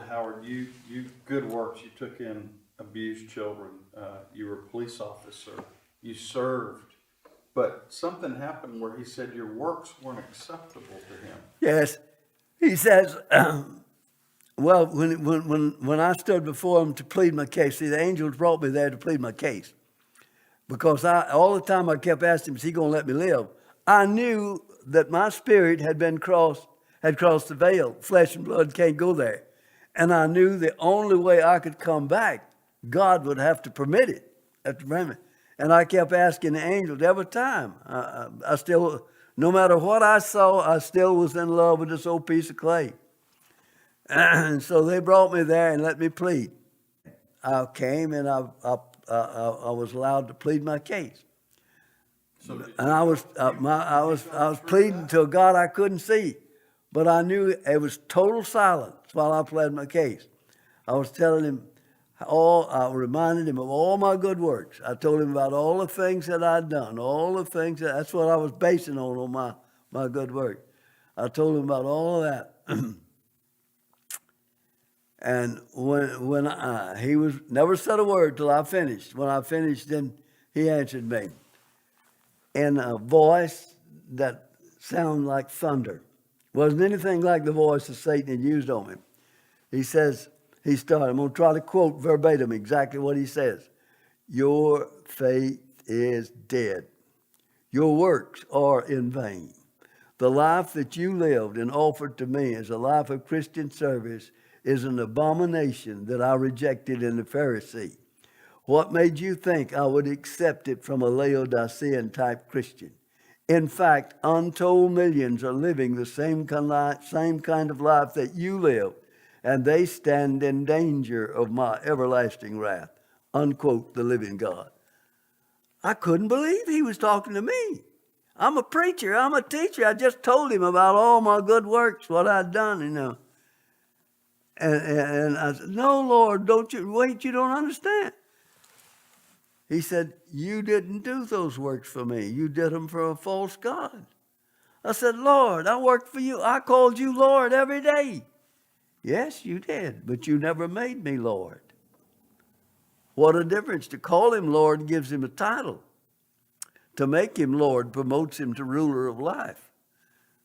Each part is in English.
Howard, you good works. You took in abused children. You were a police officer. You served. But something happened where he said your works weren't acceptable to him. Yes. He says, well, when I stood before him to plead my case, see, the angels brought me there to plead my case. Because all the time I kept asking him, is he going to let me live? I knew that my spirit had crossed the veil. Flesh and blood can't go there. And I knew the only way I could come back, God would have to permit it. And I kept asking the angels every time. I still, no matter what I saw, I still was in love with this old piece of clay. And so they brought me there and let me plead. I came and I was allowed to plead my case. So And I was pleading to a God I couldn't see, but I knew it was total silence while I pled my case. I was telling him I reminded him of all my good works. I told him about all the things that I'd done, all the things that's what I was basing on my good work. I told him about all of that. And when he was never said a word till I finished. When I finished, then he answered me in a voice that sounded like thunder. Wasn't anything like the voice that Satan had used on him. He says, he started, I'm going to try to quote verbatim exactly what he says. Your faith is dead. Your works are in vain. The life that you lived and offered to me as a life of Christian service is an abomination that I rejected in the Pharisee. What made you think I would accept it from a Laodicean type Christian? In fact, untold millions are living the same kind of life that you lived, and they stand in danger of my everlasting wrath. Unquote, the living God. I couldn't believe he was talking to me. I'm a preacher. I'm a teacher. I just told him about all my good works, what I'd done, And I said, no, Lord, don't you wait, you don't understand. He said, you didn't do those works for me. You did them for a false God. I said, Lord, I worked for you. I called you Lord every day. Yes, you did, but you never made me Lord. What a difference. To call him Lord gives him a title. To make him Lord promotes him to ruler of life.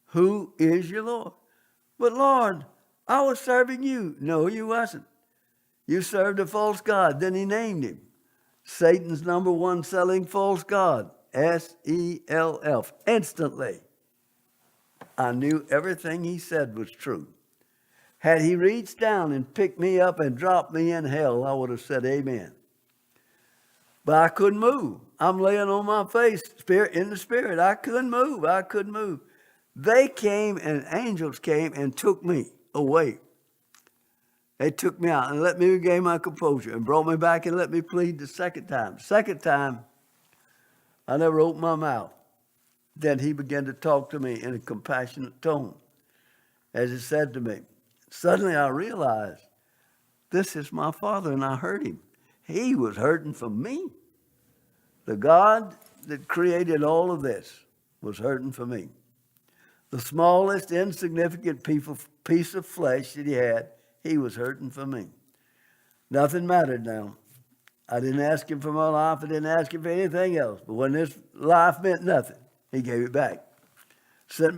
Who is your Lord? But Lord, I was serving you. No, you wasn't. You served a false God. Then he named him. Satan's number one selling false God. S-E-L-F. Instantly. I knew everything he said was true. Had he reached down and picked me up and dropped me in hell, I would have said amen. But I couldn't move. I'm laying on my face, in the spirit. I couldn't move. They came and angels came and took me away. They took me out and let me regain my composure and brought me back and let me plead the second time. Second time, I never opened my mouth. Then he began to talk to me in a compassionate tone. As he said to me, suddenly I realized, this is my Father, and I heard him. He was hurting for me. The God that created all of this was hurting for me. The smallest, insignificant piece of flesh that he had, he was hurting for me. Nothing mattered now. I didn't ask him for my life. I didn't ask him for anything else. But when this life meant nothing, he gave it back. Sent